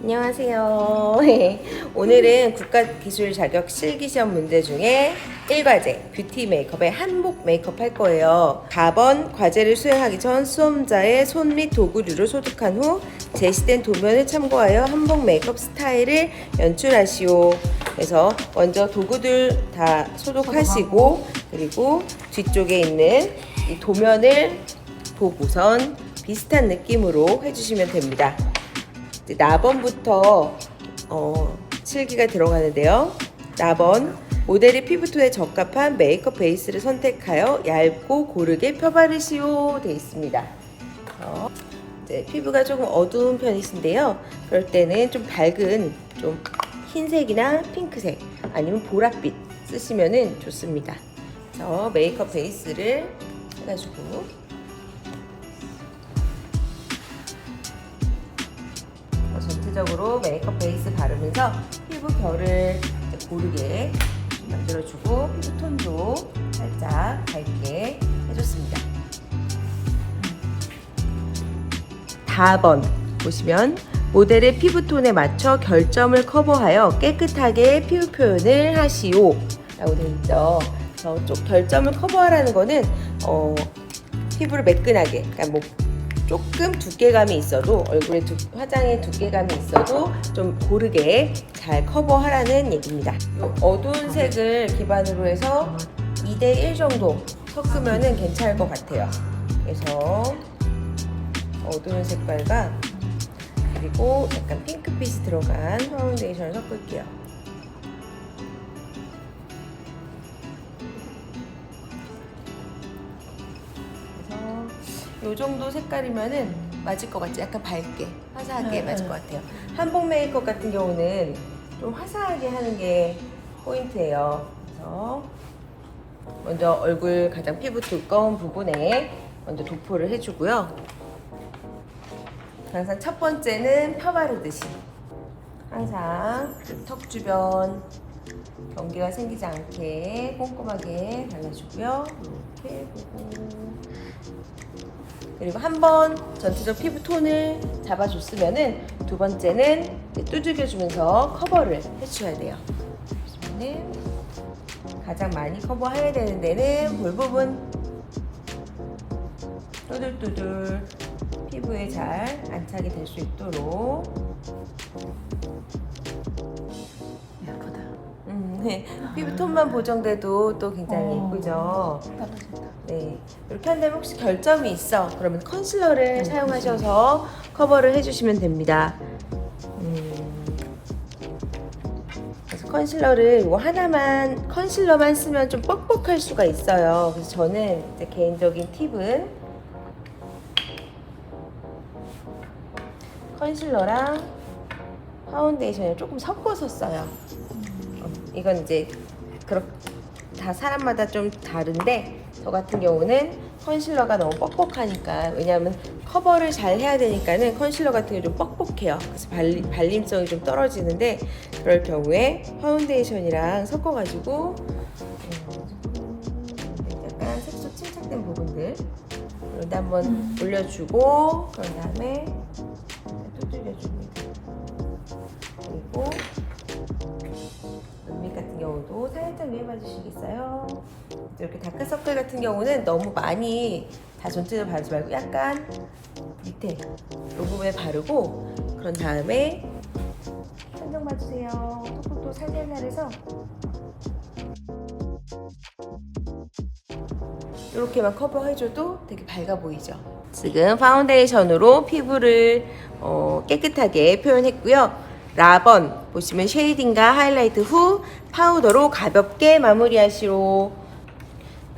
안녕하세요. 오늘은 국가기술 자격 실기시험 문제 중에 1과제 뷰티 메이크업의 한복 메이크업 할 거예요. 4번 과제를 수행하기 전 수험자의 손 및 도구류를 소독한 후 제시된 도면을 참고하여 한복 메이크업 스타일을 연출하시오. 그래서 먼저 도구들 다 소독하시고 그리고 뒤쪽에 있는 이 도면을 보고선 비슷한 느낌으로 해주시면 됩니다. 나번부터 실기가 들어가는데요. 나번 모델의 피부톤에 적합한 메이크업 베이스를 선택하여 얇고 고르게 펴바르시오 되어 있습니다. 이제 피부가 조금 어두운 편이신데요. 그럴 때는 좀 밝은 좀 흰색이나 핑크색 아니면 보랏빛 쓰시면 좋습니다. 그래서 메이크업 베이스를 해가지고 전체적으로 메이크업 베이스 바르면서 피부 결을 고르게 만들어주고 피부 톤도 살짝 밝게 해줬습니다. 4번 보시면 모델의 피부톤에 맞춰 결점을 커버하여 깨끗하게 피부 표현을 하시오 라고 되어 있죠. 저쪽 결점을 커버하라는 거는 피부를 매끈하게, 그러니까 뭐 조금 두께감이 있어도 얼굴에 화장에 두께감이 있어도 좀 고르게 잘 커버하라는 얘기입니다. 이 어두운 색을 기반으로 해서 2대1 정도 섞으면 괜찮을 것 같아요. 그래서 어두운 색깔과 그리고 약간 핑크빛이 들어간 파운데이션을 섞을게요. 이 정도 색깔이면은 맞을 것 같지? 약간 밝게, 화사하게 맞을 것 같아요. 한복 메이크업 같은 경우는 좀 화사하게 하는 게 포인트예요. 그래서 먼저 얼굴 가장 피부 두꺼운 부분에 먼저 도포를 해주고요. 항상 첫 번째는 펴 바르듯이 항상 턱 주변 경계가 생기지 않게 꼼꼼하게 발라주고요. 이렇게 보고 그리고 한 번 전체적 피부 톤을 잡아줬으면은 두 번째는 두들겨주면서 커버를 해줘야 돼요. 그러면은 가장 많이 커버해야 되는 데는 볼 부분 또들또들 피부에 잘 안착이 될 수 있도록. 예쁘다. 네. 피부 톤만 보정돼도 또 굉장히 예쁘죠. 네, 이렇게 한다면 혹시 결점이 있어 그러면 컨실러를 사용하셔서 커버를 해주시면 됩니다. 그래서 컨실러를 이거 하나만 컨실러만 쓰면 좀 뻑뻑할 수가 있어요. 그래서 저는 이제 개인적인 팁은 컨실러랑 파운데이션을 조금 섞어서 써요. 이건 이제 다 사람마다 좀 다른데 저 같은 경우는 컨실러가 너무 뻑뻑하니까, 왜냐하면 커버를 잘 해야 되니까는 컨실러 같은 게 좀 뻑뻑해요. 그래서 발림성이 좀 떨어지는데 그럴 경우에 파운데이션이랑 섞어가지고 약간 색소 침착된 부분들 이런데 한번 올려주고 그런 다음에 두들겨줍니다. 그리고 눈밑 같은 경우도 살짝 위에 봐주시겠어요? 이렇게 다크서클 같은 경우는 너무 많이 다 전체적으로 바르지 말고 약간 밑에 이 부분에 바르고 그런 다음에 천정 봐주세요. 톡톡톡 살살살 해서 이렇게만 커버해줘도 되게 밝아 보이죠? 지금 파운데이션으로 피부를 깨끗하게 표현했고요. 라번 보시면 쉐이딩과 하이라이트 후 파우더로 가볍게 마무리하시오.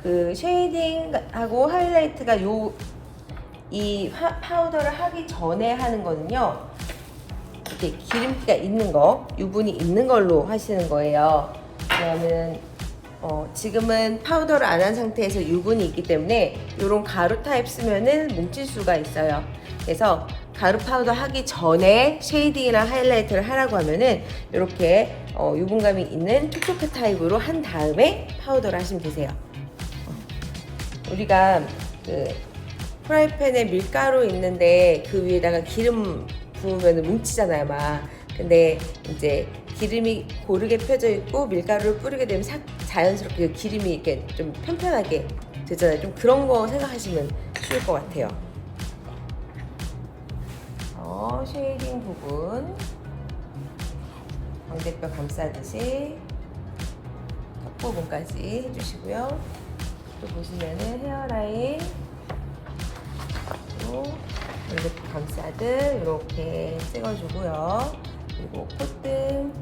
그 쉐이딩하고 하이라이트가 이 파우더를 하기 전에 하는 거는요. 이렇게 기름기가 있는 거, 유분이 있는 걸로 하시는 거예요. 그러면 지금은 파우더를 안 한 상태에서 유분이 있기 때문에 이런 가루 타입 쓰면은 뭉칠 수가 있어요. 그래서 가루 파우더 하기 전에 쉐이딩이나 하이라이트를 하라고 하면은 이렇게 유분감이 있는 촉촉한 타입으로 한 다음에 파우더를 하시면 되세요. 우리가 그 프라이팬에 밀가루 있는데 그 위에다가 기름 부으면 뭉치잖아요, 막. 근데 이제 기름이 고르게 펴져 있고 밀가루를 뿌리게 되면 자연스럽게 기름이 이렇게 좀 편편하게 되잖아요. 좀 그런 거 생각하시면 쉬울 것 같아요. 쉐이딩 부분 광대뼈 감싸듯이 턱 부분까지 해주시고요. 또 보시면은 헤어라인 광대뼈 감싸듯 이렇게 찍어주고요. 그리고 콧등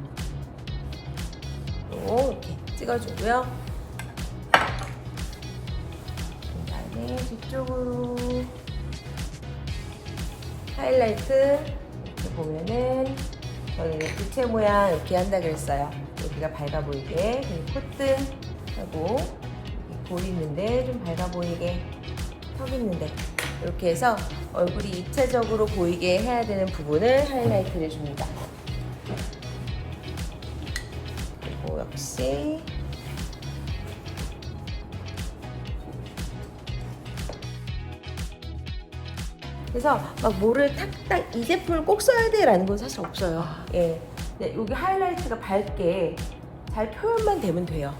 이렇게 찍어주고요. 그다음에 뒤쪽으로 하이라이트 이렇게 보면은 저는 부채 모양 이렇게 한다 그랬어요. 여기가 밝아 보이게, 그리고 콧등하고 볼 있는데 좀 밝아 보이게, 턱 있는데 이렇게 해서 얼굴이 입체적으로 보이게 해야 되는 부분을 하이라이트를 줍니다. 그리고 역시 그래서 막 뭐를 탁탁 이 제품을 꼭 써야 돼라는 건 사실 없어요. 예, 네, 여기 하이라이트가 밝게 잘 표현만 되면 돼요.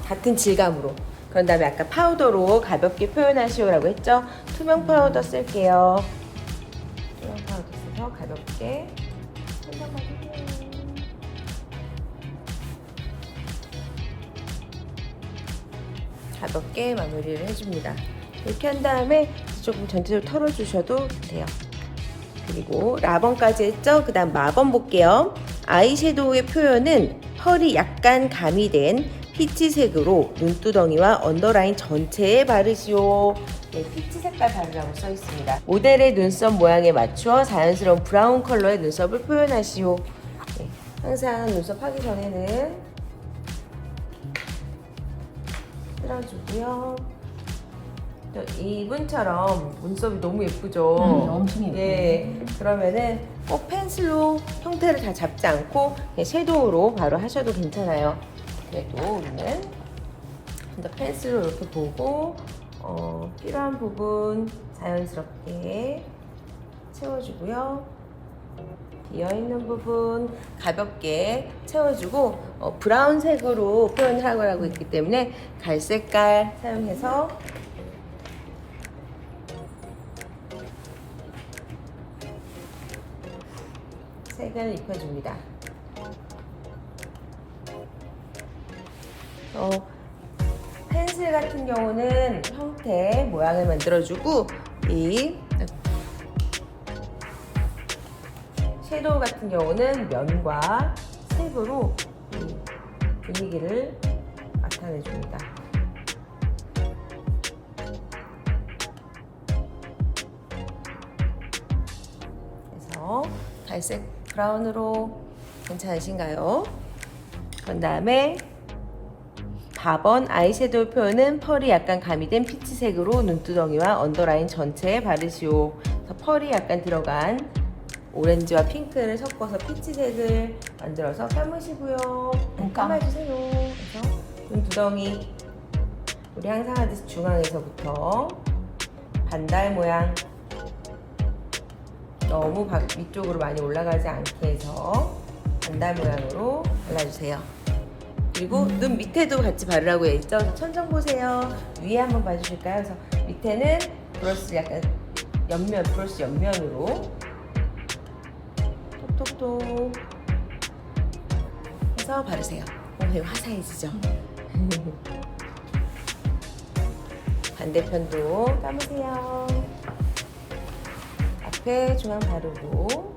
같은 질감으로. 그런 다음에 아까 파우더로 가볍게 표현하시오라고 했죠? 투명 파우더 쓸게요. 투명 파우더 써서 가볍게 한장만 해요. 가볍게 마무리를 해줍니다. 이렇게 한 다음에 조금 전체적으로 털어주셔도 돼요. 그리고 라번까지 했죠? 그 다음 마번 볼게요. 아이섀도우의 표현은 펄이 약간 가미된 피치색으로 눈두덩이와 언더라인 전체에 바르시오. 네, 피치 색깔 바르라고 써 있습니다. 모델의 눈썹 모양에 맞추어 자연스러운 브라운 컬러의 눈썹을 표현하시오. 네, 항상 눈썹 하기 전에는 쓸어주고요. 이분처럼 눈썹이 너무 예쁘죠? 엄청 예뻐요. 예, 그러면은 꼭 펜슬로 형태를 다 잡지 않고 그냥 섀도우로 바로 하셔도 괜찮아요. 그래도 우리는 먼저 펜슬로 이렇게 보고 필요한 부분 자연스럽게 채워주고요. 비어있는 부분 가볍게 채워주고 브라운색으로 표현을 하고 있기 때문에 갈색깔 사용해서 색을 입혀줍니다. 펜슬 같은 경우는 형태, 모양을 만들어주고 이 섀도우 같은 경우는 면과 색으로 이 분위기를 나타내줍니다. 그래서 갈색 브라운으로 괜찮으신가요? 그런 다음에 4번 아이섀도우 표현은 펄이 약간 가미된 피치색으로 눈두덩이와 언더라인 전체에 바르시오. 그래서 펄이 약간 들어간 오렌지와 핑크를 섞어서 피치색을 만들어서 감으시고요. 감아주세요. 그래서 눈두덩이 우리 항상 하듯이 중앙에서부터 반달 모양 너무 위쪽으로 많이 올라가지 않게 해서 반달 모양으로 발라주세요. 그리고 눈 밑에도 같이 바르라고 했죠. 천정 보세요. 위에 한번 봐주실까요? 그래서 밑에는 브러쉬 약간 브러쉬 옆면으로 톡톡톡 해서 바르세요. 되게 화사해지죠? 반대편도 감으세요. 앞에 중앙 바르고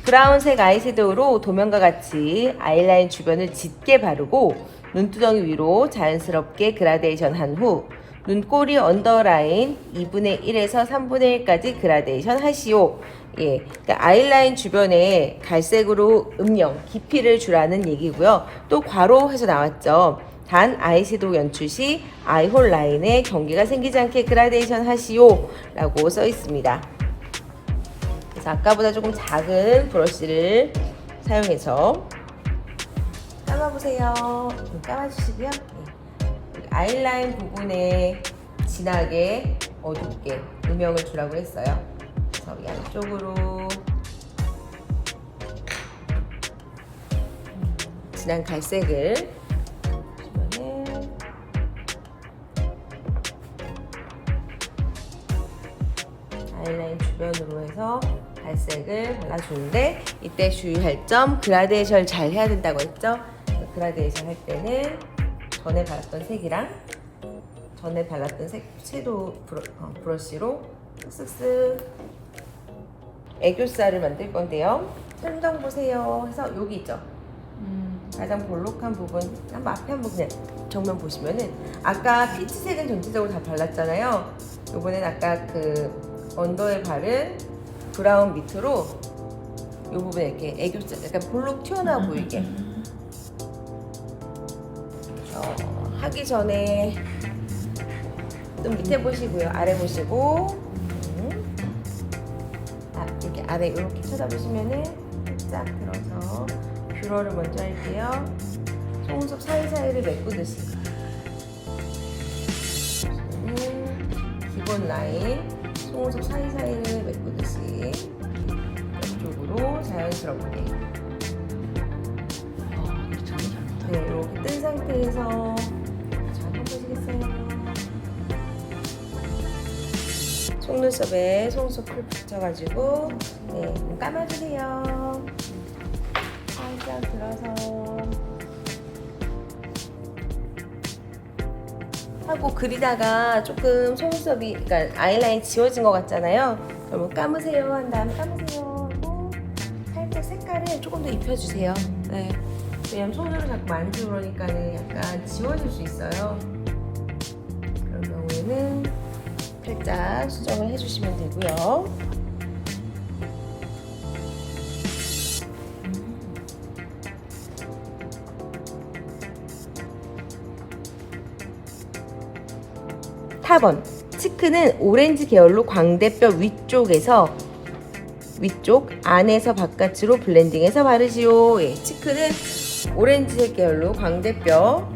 브라운색 아이섀도우로 도면과 같이 아이라인 주변을 짙게 바르고 눈두덩이 위로 자연스럽게 그라데이션 한 후 눈꼬리 언더라인 2분의 1에서 3분의 1까지 그라데이션 하시오. 예, 그러니까 아이라인 주변에 갈색으로 음영, 깊이를 주라는 얘기고요. 또 괄호해서 나왔죠. 단 아이섀도우 연출 시 아이홀 라인에 경계가 생기지 않게 그라데이션 하시오 라고 써 있습니다. 그래서 아까보다 조금 작은 브러쉬를 사용해서 감아보세요. 감아주시고요. 아이라인 부분에 진하게 어둡게 음영을 주라고 했어요. 그래서 양쪽으로 진한 갈색을 주변에 아이라인 주변으로 해서 갈색을 발라주는데, 이때 주의할 점, 그라데이션을 잘 해야 된다고 했죠. 그라데이션 할 때는 전에 발랐던 색이랑 전에 발랐던 색 섀도우 브러쉬로 쓱쓱쓱 애교살을 만들 건데요. 천정 보세요 해서 여기 있죠. 가장 볼록한 부분 한번 앞에 한번 그냥 정면 보시면은, 아까 피치색은 전체적으로 다 발랐잖아요. 요번엔 아까 그 언더에 바른 브라운 밑으로 이 부분에 이렇게 애교살 약간 볼록 튀어나와 보이게 하기 전에 좀 밑에 보시고요, 아래 보시고 이렇게 아래 이렇게 쳐다보시면은 살짝 들어서 뷰러를 먼저 할게요. 속눈썹 사이사이를 메꾸듯이 기본 라인 속눈썹 사이사이를 메꾸듯이 옆쪽으로 자연스럽게 네, 이렇게 뜬 상태에서 잘 해보시겠어요? 속눈썹에 속눈썹 풀 붙여가지고 네, 눈 감아주세요. 살짝 들어서 하고 그리다가 조금 속눈썹이, 그러니까 아이라인 지워진 것 같잖아요. 그러면 감으세요 한 다음에 감으세요 하고 살짝 색깔을 조금 더 입혀주세요. 네. 왜냐면 손으로 자꾸 만지고 그러니까는 약간 지워질 수 있어요. 그런 경우에는 살짝 수정을 해주시면 되고요. 탑원 치크는 오렌지 계열로 광대뼈 위쪽에서 위쪽 안에서 바깥으로 블렌딩해서 바르시오. 예, 치크는 오렌지색 계열로 광대뼈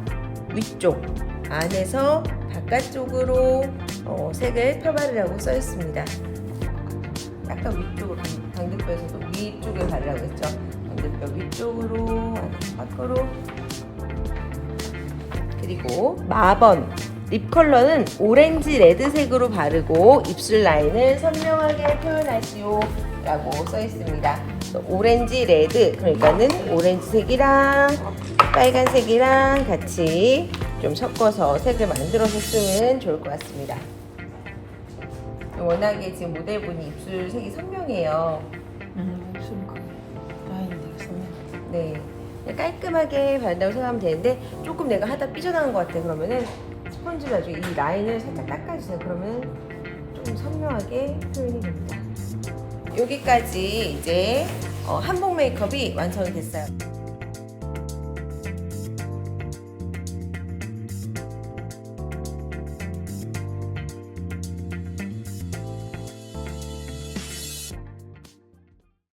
위쪽 안에서 바깥쪽으로 색을 펴바르라고 써 있습니다. 약간 위쪽으로, 광대뼈에서도 위쪽에 바르라고 했죠. 광대뼈 위쪽으로 밖으로. 그리고 마번 립 컬러는 오렌지 레드색으로 바르고 입술 라인을 선명하게 표현하시오 라고 써 있습니다. 오렌지 레드, 그러니까는 오렌지색이랑 빨간색이랑 같이 좀 섞어서 색을 만들어서 쓰면 좋을 것 같습니다. 워낙에 지금 모델분이 입술 색이 선명해요. 라인이 되게 선명해. 네, 깔끔하게 바른다고 생각하면 되는데, 조금 내가 하다 삐져나간 것 같아 그러면은 스펀지로 나중에 이 라인을 살짝 닦아주세요. 그러면 좀 선명하게 표현이 됩니다. 여기까지 이제 한복 메이크업이 완성이 됐어요.